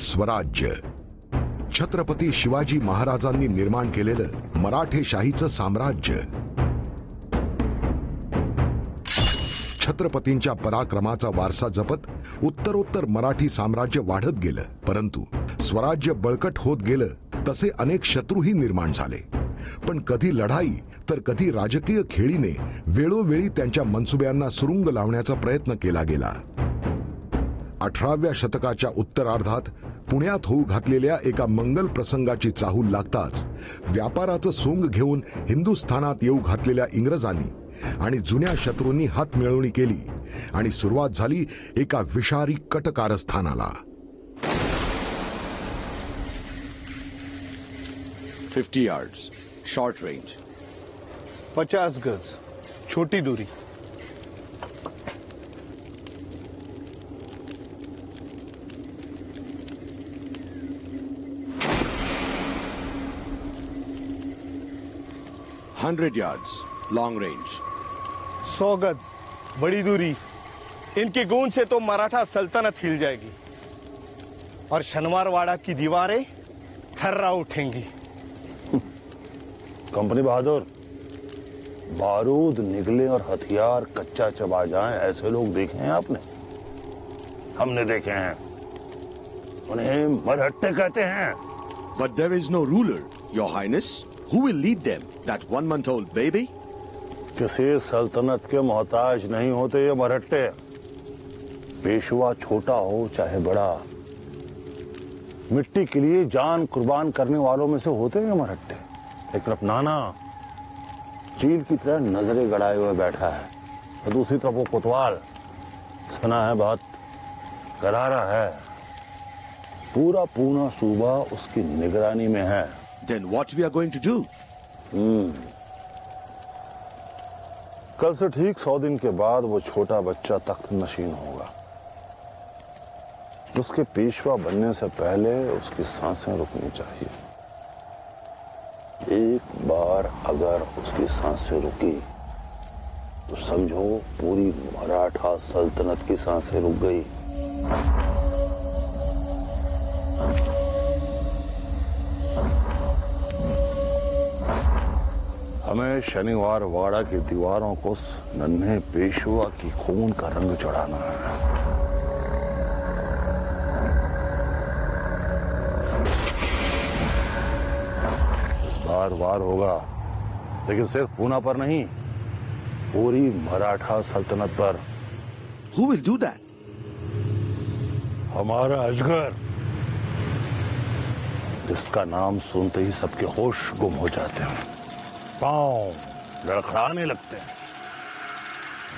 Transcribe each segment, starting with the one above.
स्वराज्य. छत्रपती शिवाजी महाराजांनी निर्माण केलेलं मराठेशाहीचं साम्राज्य. छत्रपतींच्या पराक्रमाचा वारसा जपत उत्तरोत्तर मराठी साम्राज्य वाढत गेलं. परंतु स्वराज्य बळकट होत गेलं तसे अनेक शत्रूही निर्माण झाले. पण कधी लढाई तर कधी राजकीय खेळीने वेळोवेळी त्यांच्या मनसुब्यांना सुरुंग लावण्याचा प्रयत्न केला गेला. 18व्या शतकाच्या उत्तरार्धात पुण्यात होऊ घातलेल्या एका मंगल प्रसंगाची चाहूल लागताच व्यापाराचं सोंग घेऊन हिंदुस्थानात येऊ घातलेल्या इंग्रजांनी आणि जुन्या शत्रूंनी हातमिळवणी केली आणि सुरुवात झाली एका विषारी कटकारस्थानाला. 50 yards, short range. 50 गज, छोटी दूरी. $100 yards, long range. 100 गज, बड़ी दूरी. इनकी गूंज से तो मराठा सल्तनत हिल जाएगी और शनिवारवाड़ा की दीवारें थर्रा उठेंगी. कंपनी बहादुर, बारूद निकले और हथियार कच्चा चबा जाएं ऐसे लोग देखे हैं आपने? हमने देखे हैं. उन्हें मरहट्टे कहते हैं. But there is no ruler, Your Highness. Who will lead them? That 1-month-old baby? किसी सल्तनत के मोहताज नहीं होते ये मरहट्टे. पेशवा छोटा हो चाहे बड़ा, मिट्टी के लिए जान कुर्बान करने वालों में से होते हैं ये मरहट्टे. एक तरफ नाना चील की तरह नजरें गड़ाए हुए बैठा है और दूसरी तरफ वो कोतवाल, सुना है बहुत करारा है. पूरा पूना सूबा उसकी निगरानी में है. Then what we are going to do? कल से ठीक 100 दिन के बाद वो छोटा बच्चा तख्त नशीन होगा. उसके पेशवा बनने से पहले उसकी सांसें रुकनी चाहिए. एक बार अगर उसकी सांसें रुकी तो समझो पूरी मराठा सल्तनत की सांसें रुक गई. हमें शनिवार वाड़ा की दीवारों को नन्हे पेशवा की खून का रंग चढ़ाना है. बार बार होगा, लेकिन सिर्फ पूना पर नहीं, पूरी मराठा सल्तनत पर. Who will do that? हमारा अजगर, जिसका नाम सुनते ही सबके होश गुम हो जाते हैं, पांव लड़खड़ाने लगते हैं,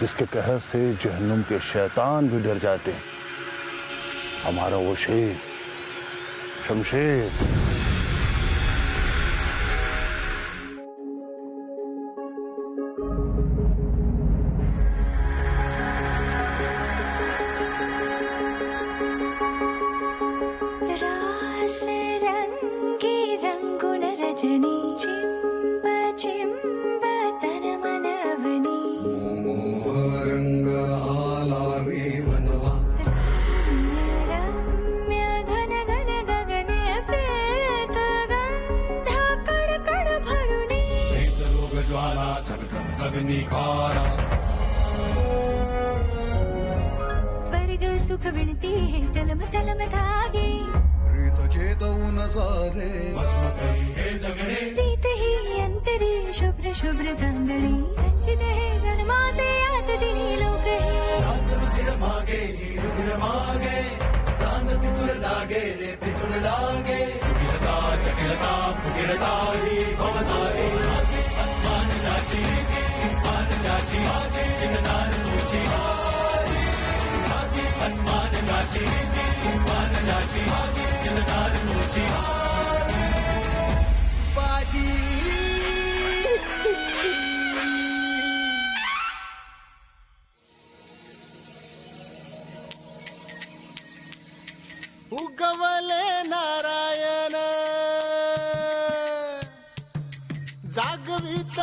जिसके कहर से जहन्नुम के शैतान भी डर जाते हैं. हमारा वो शेर, शमशेर. रास रंगी रंगुन रजनी चिंब चिंब तन मनवनी. रंग आलावे वनवा. रम्य रम्य घन घन गगने प्रेत गंध कण कण भरुनी. प्रेत रोग ज्वाला धग धग अग्निकारा. स्वर्ग सुख विणती है तलम तलम धागे. प्रेत चेतवून सारे भस्म करी हे जगणे. प्रीत ही अंतरी शुभ्र शुभ्र चांदणी. संचित है जन्माचे आत दिनी लोक हे. रात रुधिर मागे ही रुधिर मागे. चांद पितुर लागे रे पितुर लागे. कुटिलता जटिलता कुटिलता ही भवतारी. आसमान जाची खान जाची जिनदान तुझी आसमान जाची खान जाची जिनदान तुझी बाजी. उगवले नारायण जागवित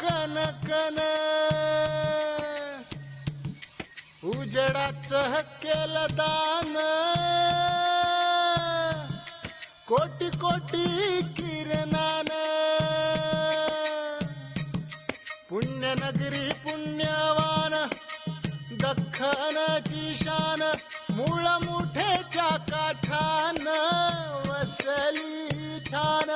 कन कन. उजडाचं केलं दान. कोटी कोटी किरणान पुण्यनगरी पुण्यवान दख्खनची शान मूळ मुठेच्या काठान वसली छान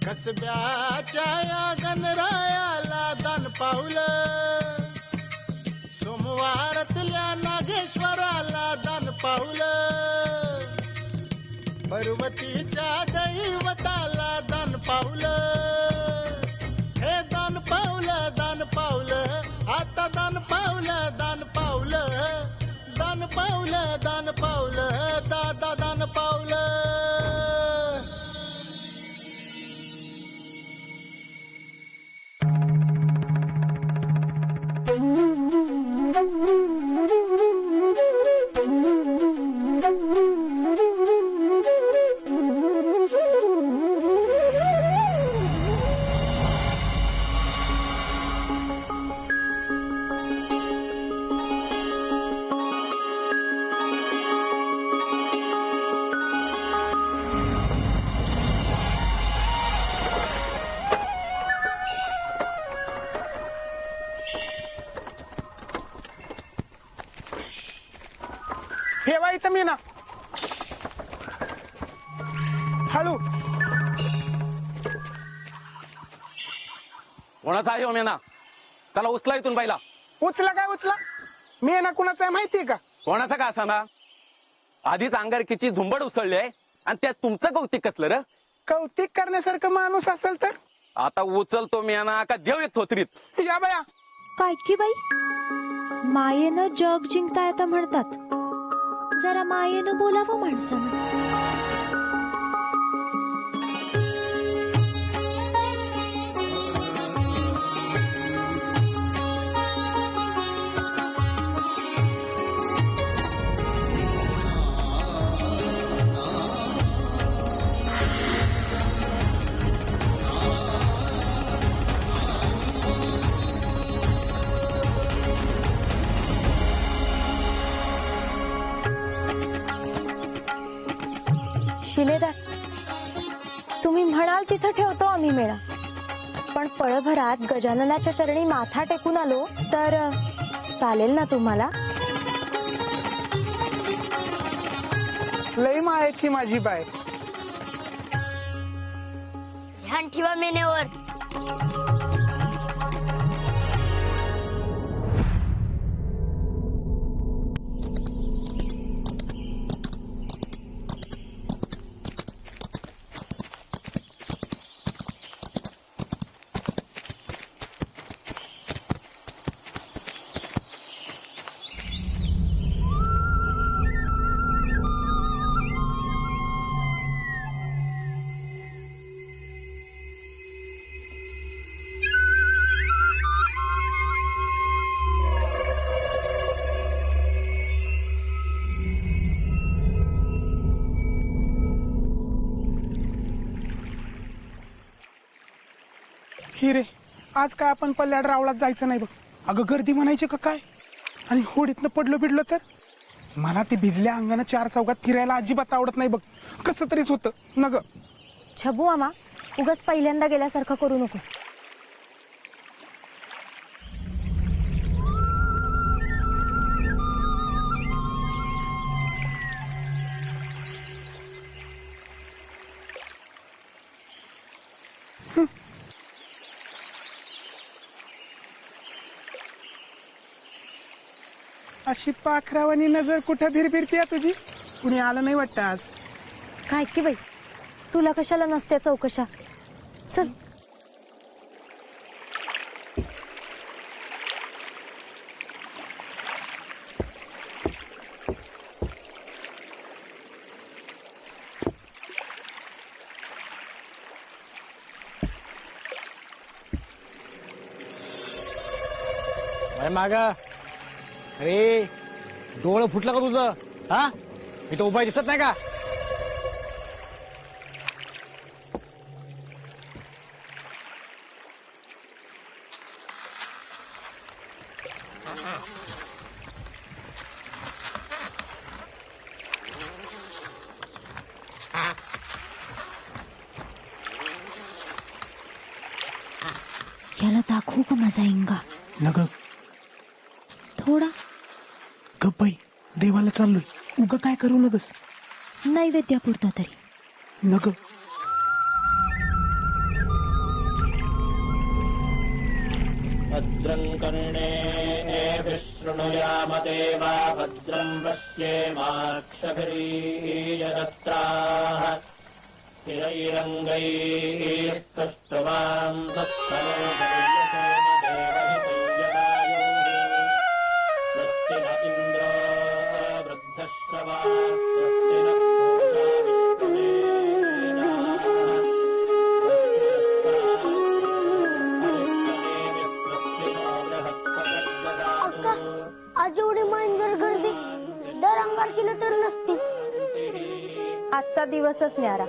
कसब्याच्या या गणरायाला दान पावलं सोमवारातल्या नागेश्वराला दान पावलं पर्वतीच्या दैवताला दान पावलं हे दान पावलं आता दान पावलं दादा दान पावलं ठेवा इथं मी ना हळू कोणाचा आहे हो मेना? त्याला उचला इथून पहिला. उचला काय उचला मी ना कुणाचं आहे माहितीये का? कोणाचा का असा आधीच अंगारकीची झुंबड उसळली आहे आणि त्यात तुमचं कौतिक कसलं र? कौतिक करण्यासारखं माणूस असेल तर आता उचलतो मेना का देव एक थोतरीत? या बाया काय की बाई मायेनं जग जिंकता येतं म्हणतात. जरा मायेनं बोलावं माणसानं. शिलेदार तुम्ही म्हणाल तिथं ठेवतो आम्ही मेळा, पण पळभरात गजाननाच्या चरणी माथा टेकून आलो तर चालेल ना तुम्हाला? लई मायाची माझी बाय. ध्यान ठेवा मेनेवर. हिरे आज काय आपण पल्ल्याड रावळात जायचं नाही बघ. अगं गर्दी म्हणायची का काय? आणि होडीतनं पडलो बिडलो तर? मला ते भिजल्या अंगानं चार चौकात फिरायला अजिबात आवडत नाही बघ. कसं तरीच होतं न ग. छबू आमा उगाच पहिल्यांदा गेल्यासारखं करू नकोस. अशी पाखरावानी नजर कुठं भिरभिरतीये तुझी? कुणी आलं नाही वाटतं आज. काय की बाई तुला कशाला नसत्या चौकशा. चल मागा. अरे डोळं फुटलं का तुझं? हा इथं उभा दिसत नाही का? माझा इंगा. नग थोडा गप्पाई देवाला चाललोय उग काय करू नगस. नैवेद्यापुरता तरी. नग भद्रं कर्णे शृणुयाम देवा भद्रं पश्येमाक्षभिर्यजत्राः स्थिरैरङ्गैस्तुष्टवान् तत्सर्वं स्वस्ति न इन्द्रो वृद्धश्रवाः स्वस्ति न पूषा अक्का आज एवढी मांजर गर्दी दर अंगार केलं तर नसती. आजचा दिवसच न्यारा.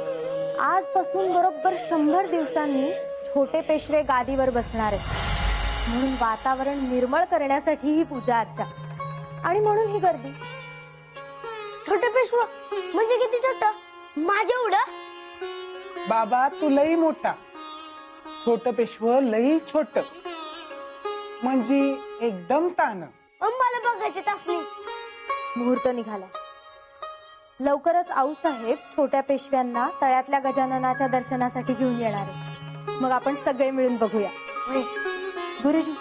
आजपासून बरोबर 100 दिवसांनी छोटे पेशवे गादीवर बसणार आहेत. म्हणून वातावरण निर्मळ करण्यासाठी ही पूजा अर्चा आणि म्हणून ही गर्दी. छोटे पेशवा म्हणजे किती छोट? माझ्या एवढं? बाबा तू लई मोठा, छोट पेशव लई छोट, म्हणजे एकदम तान. मला बघायचे तासनी. मुहूर्त निघाला. लवकरच आऊसाहेब छोट्या पेशव्यांना तळ्यातल्या गजाननाच्या दर्शनासाठी घेऊन येणार आहे. मग आपण सगळे मिळून बघूया. गुरुजी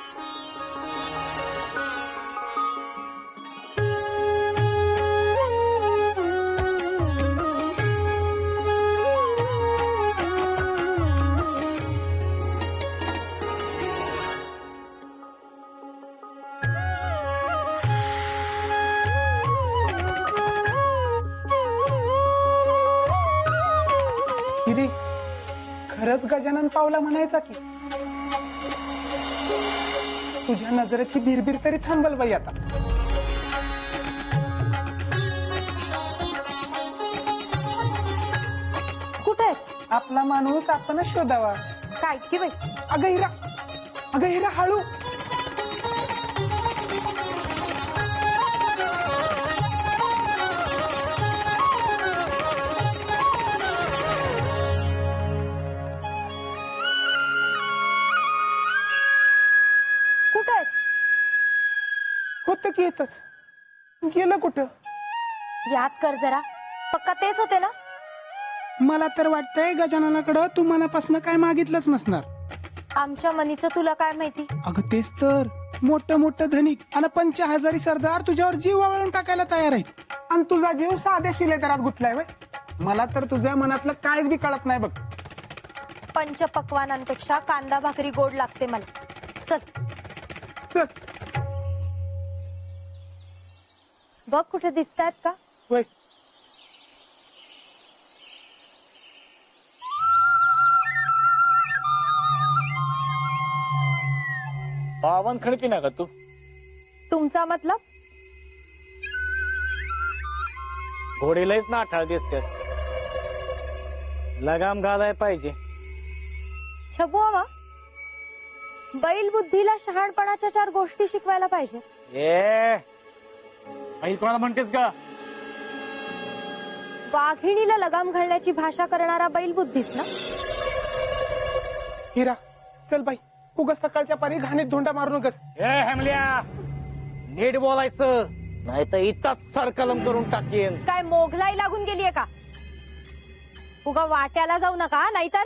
किती खरंच गजानन पावला म्हणायचा की? तुझ्या नजरेची बिरबिर तरी थांबल बाई आता. कुठे? आपला माणूस आपणच शोधावा. काय की बाई? अगं हिरा हळू. कुठे? होतं की येतच. गेलं कुठं? याद कर जरा. पक्का तेच होते ना? मला तर वाटतंय गजाननाकडं तू मनापासून काय मागितलंच नसणार. आमच्या मनीचं तुला काय माहिती? अगं तेच तर, मोठं धनिक आणि 50,000 सरदार तुझ्यावर जीव वळून टाकायला तयार आहेत. आणि तुझा जीव साध्या शिलेदारात गुंतलाय वय. मला तर तुझ्या मनातलं काहीच बी कळत नाही बघ. पंचपक्वानांपेक्षा कांदा भाकरी गोड लागते मला. चल चल. बघ कुठे दिसतायत का? वय पावन खणती ना का तू? तुमचा मतलब? घोडीलाच ना आठाळ दिसतेस. लगाम घालाय पाहिजे. छबू हवा. बैल बुद्धीला शहाणपणाच्या 4 गोष्टी शिकवायला पाहिजे. बैल कोणाला म्हणतेस का? वाघिणीला लगाम घालण्याची भाषा करणारा बैल बुद्धीस ना? हिरा चल बाई, उगाच सकाळच्या पारी घाणीत धोंडा मारू नकस. हेमल्या, नीट बोलायचं, नाही तर इथंच सरकलम करून टाकेन. काय मोघलाई लागून गेलीये का? उगा वाट्याला जाऊ नका, नाहीतर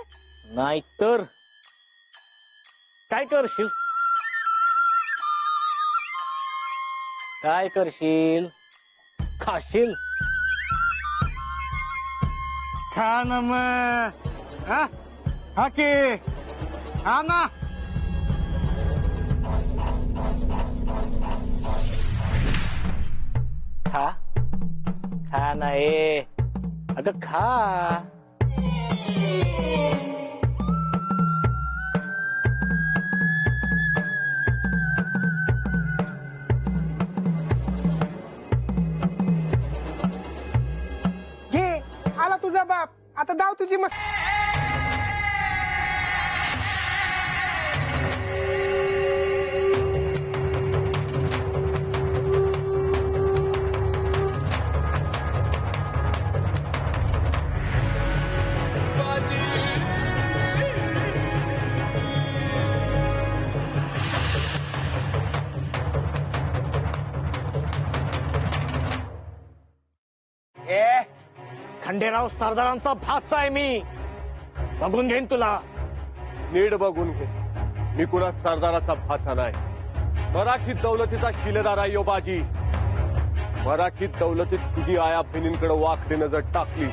काय करशील? काय करशील? खाशील? खा ना मग. हा की हा ना. खा खा ना. अगं खा. घे, आला तुझा बाप. आता दाव तुझी मस्त. खंडेराव सरदारांचा भाचा आहे मी. बघून घेईन तुला. नीट बघून घे. मी कुणा सरदाराचा भाचा नाही. मराठी दौलतीचा शिलेदार आहे यो बाजी. मराठी दौलतीत तुझी आया बहिणींकडे वाकडी नजर टाकली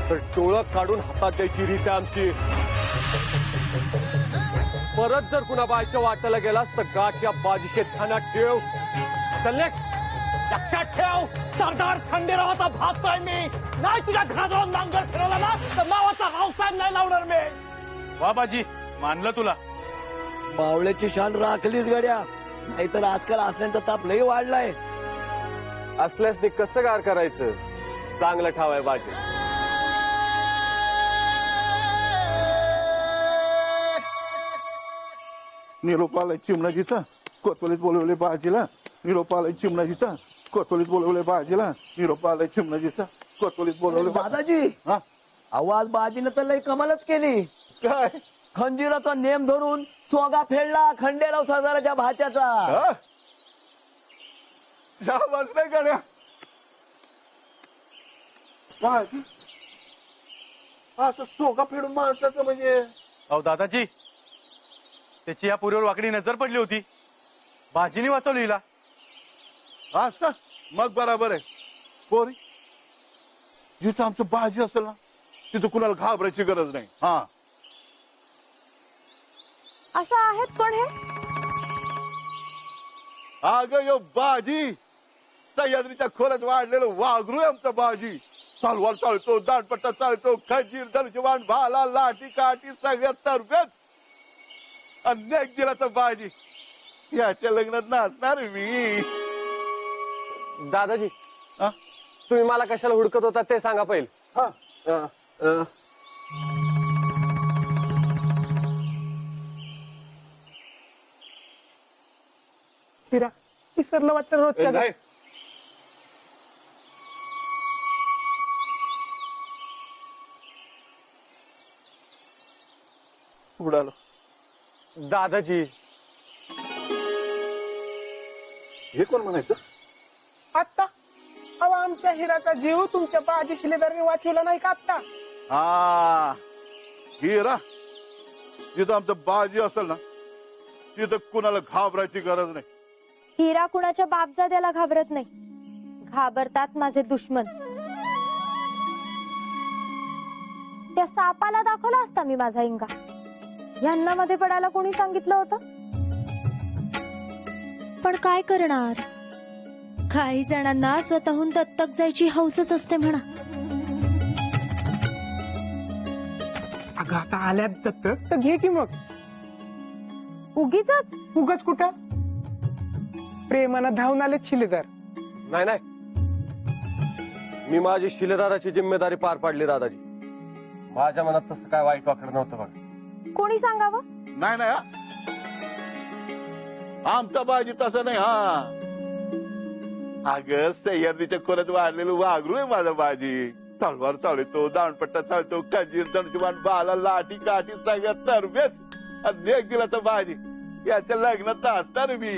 तर डोळं काढून हातात द्यायची रीत आहे आमची. परत जर कुणा बायच्या वाट्याला गेलास तर गाठ या बाजीचे ध्यानात ठेव. लक्षात ठेव, सरदार खंडेरावाचा भाचा आहे मी. नाही तुझ्या घरात राहून नांगर फिरवला ना तर नावाचा रावसाहेब नाही लावणार मी. वा बाजी, मानलं तुला. मावळ्याची शान राखलीच गड्या. नाहीतर आजकाल असल्यांचा ताप लई वाढलाय. असल्यासनी कसं गार करायचं. चांगलं ठाव आहे बाजी. निरोप आलाय चिमणाजीचा. कोतवालीत बोलवले बाजीला. निरोप आलाय चिमणाजीचा. कोतवालीत बोलवले बाजीला. निरोप आलाय चिमणाजीचा. कोतवालीत बोलवले. दादाजी, आवाज बाजीनं तर लई कमालच केली. काय खंजीराचा नेम धरून सोगा फेडला खंडेराव सरदाराच्या भाच्याचा. शाबास नाही गड्या. बाजी असं सोगा फेडून माणसाचं म्हणजे. अहो दादाजी, त्याची या पुरीवर वाकडी नजर पडली होती. बाजीने वाचवली हिला. असं मग बराबर आहे. पोरी जिथं आमचं बाजी असेल ना तिथं कुणाला घाबरायची गरज नाही. हा असं आहेत कोण हे? अगं यो बाजी सह्याद्रीच्या खोऱ्यात वाढलेलं वाघरू आहे आमचा बाजी. तलवार चालतो, दांडपट्टा चालतो, खंजीर, धनुष्यबाण, भाला, लाठी काठी सगळ्यात तरबेज. अनेक दिलाचा बाजी. याच्या लग्नात नाचणार मी. दादाजी, तुम्ही मला कशाला हुडकत होता ते सांगा पहिले. हिरा विसरलं वाटतं रोजच्या नाही. उडालो. दादाजी, हे कोण म्हणायचं? आत्ता अहो आमच्या हिराचा जीव तुमच्या बाजी शिलेदाराने वाचवला नाही का आत्ता? हा हिरा जिथं आमचं बाजी असेल ना तिथं कुणाला घाबरायची गरज नाही. हिरा कुणाच्या बापजाद्याला घाबरत नाही. घाबरतात माझे दुश्मन. त्या सापाला दाखवला असता मी माझा इंगा. यांना मध्ये पडायला कोणी सांगितलं होतं? पण काय करणार, काही जणांना स्वतःहून दत्तक जायची हौसच असते म्हणा. अगं आता आल्यात दत्तक तर घे की मग. उगीच उगाच कुठं? प्रेमानं धावून आलेत शिलेदार. नाही नाही, मी माझी शिलेदाराची जिम्मेदारी पार पाडली दादाजी. माझ्या मनात तसं काय वाईट वाकडं नव्हतं बघा. कोणी सांगावं? नाही नाही आमचा बाजी तसं नाही. हा अगं सह्याद्रीच्या खोऱ्यात वाढलेलं वाघरू आहे माझा बाजी. तलवार चालतो, दांडपट्टा चालतो, खंजीर, धनुष्यबाण, भाला, लाठी काठी सगळ्यात तरबेज. अनेक दिलाचा बाजी. याच्या लग्नात असणार मी.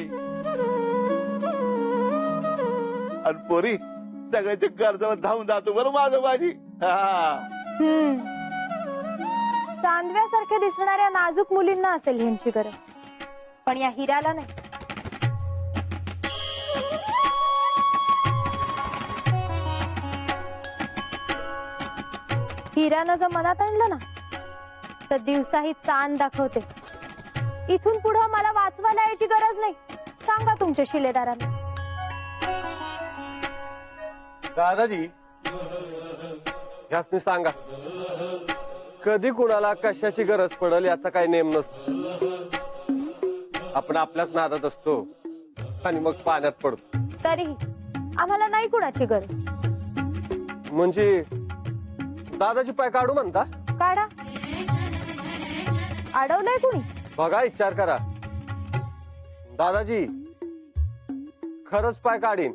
आणि पोरी सगळ्याच्या गरजाला धावून जातो बरं माझं बाजी. चांदव्यासारख्या दिसणाऱ्या नाजूक मुलींना असेल ह्यांची गरज, पण या हिराला नाही. हिरानं जर मनात आणलं ना तर दिवसाही चांद दाखवते. इथून पुढं मला वाचवायला यायची गरज नाही. सांगा तुमच्या शिलेदारांना. दादाजी, ह्यासनी सांगा कधी कुणाला कशाची गरज पडेल याचा काही नेम नसतो. आपण आपल्याच नादात असतो आणि मग पाण्यात पडतो. तरीही आम्हाला नाही कुणाची गरज. म्हणजे दादाजी पाय काढू म्हणता? काढा. अडवलंय कुणी? बघा, विचार करा. दादाजी खरंच पाय काढीन.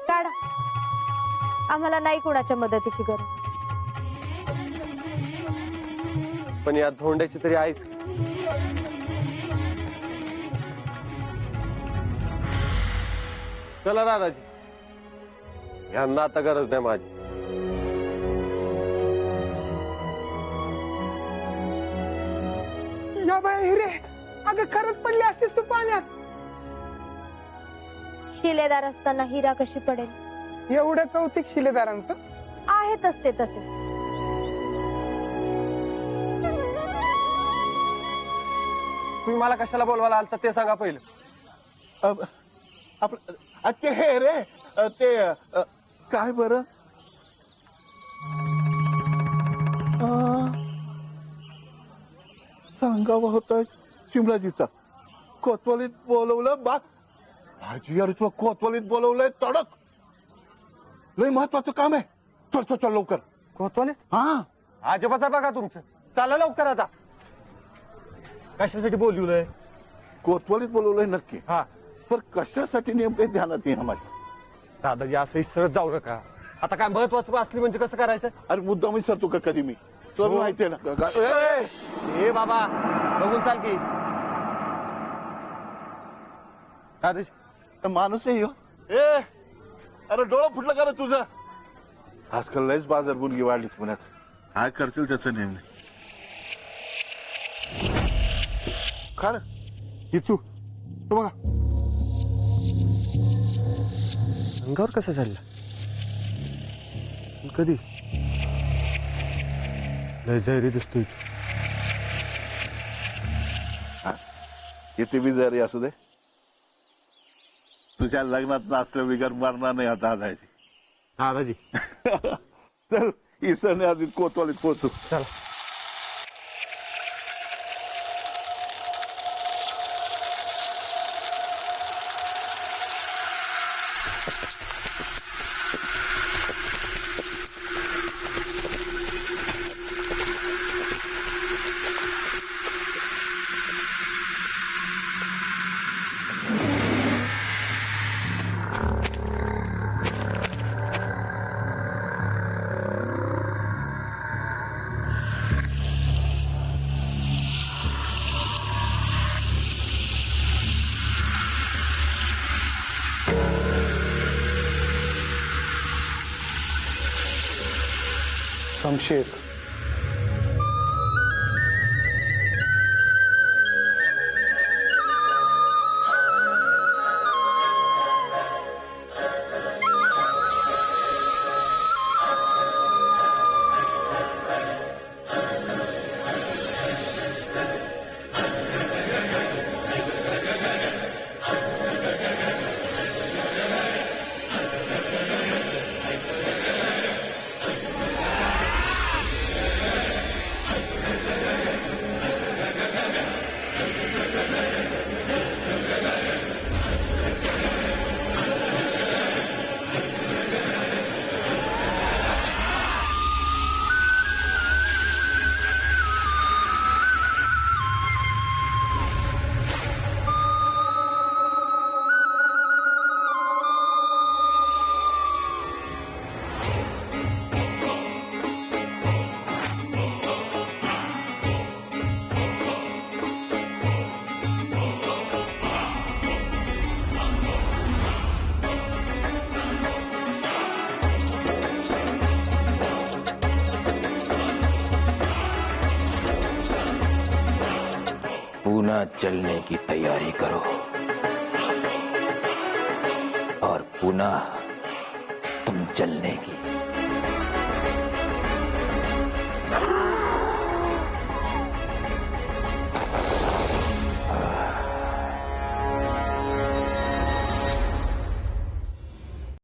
काढा. आम्हाला नाही कुणाच्या मदतीची गरज. पण या धोंड्याची तरी आहेच. चला दादाजी, यांना आता गरज नाही माझी. बाबा हिरे, अगं खरंच पडली असतीस तू पाण्यात. शिलेदार असताना हिरा कशी पडेल? एवढं कौतिक शिलेदारांचं आहेतच ते तसे. तुम्ही मला कशाला बोलवायला आलता ते सांगा पहिलं. ते हे रे ते काय बरं सांगावा होता शिमलाजीचा. कोतवालीत बोलवलं भाजी. अरे तुला कोतवालीत बोलवलंय तडक. लय महत्वाचं काम आहे. चल चल चल लवकर. कोतवालीत? हा आजोबाचा बघा तुमचं. चला लवकर आता. कशासाठी बोलवलंय? कोतवालीत बोलवलंय नक्की. हा पण कशासाठी नेमकं ध्यानात येईना माझ्या. दादाजी असंही सरळ जाऊ नका. आता काय महत्वाचं असली म्हणजे कसं करायचं? अरे मुद्दा मी सरतो का कधी मी तुला माहिती आहे ना. ए बाबा बघून चाल की. दादाजी माणूस आहे ह्यो. ए अरे डोळं फुटलं का रे तुझं? आजकाल लयच बाजार गुणगी वाढलीत पुण्यात. काय करतील त्याचं नेम नाही. खर हिचू तो बघा अंगावर कसं चाललं. कधी लय जैरी दिसतोय. किती बी जरी असू दे तुझ्या लग्नात नाचलं बिगर मरणार नाही आता जायची. दादाजी चल इसरने आधी कोतवालीत पोहोचू. चला. शमशेर पूना चलने की तैयारी करो और पुनः तुम चलने की.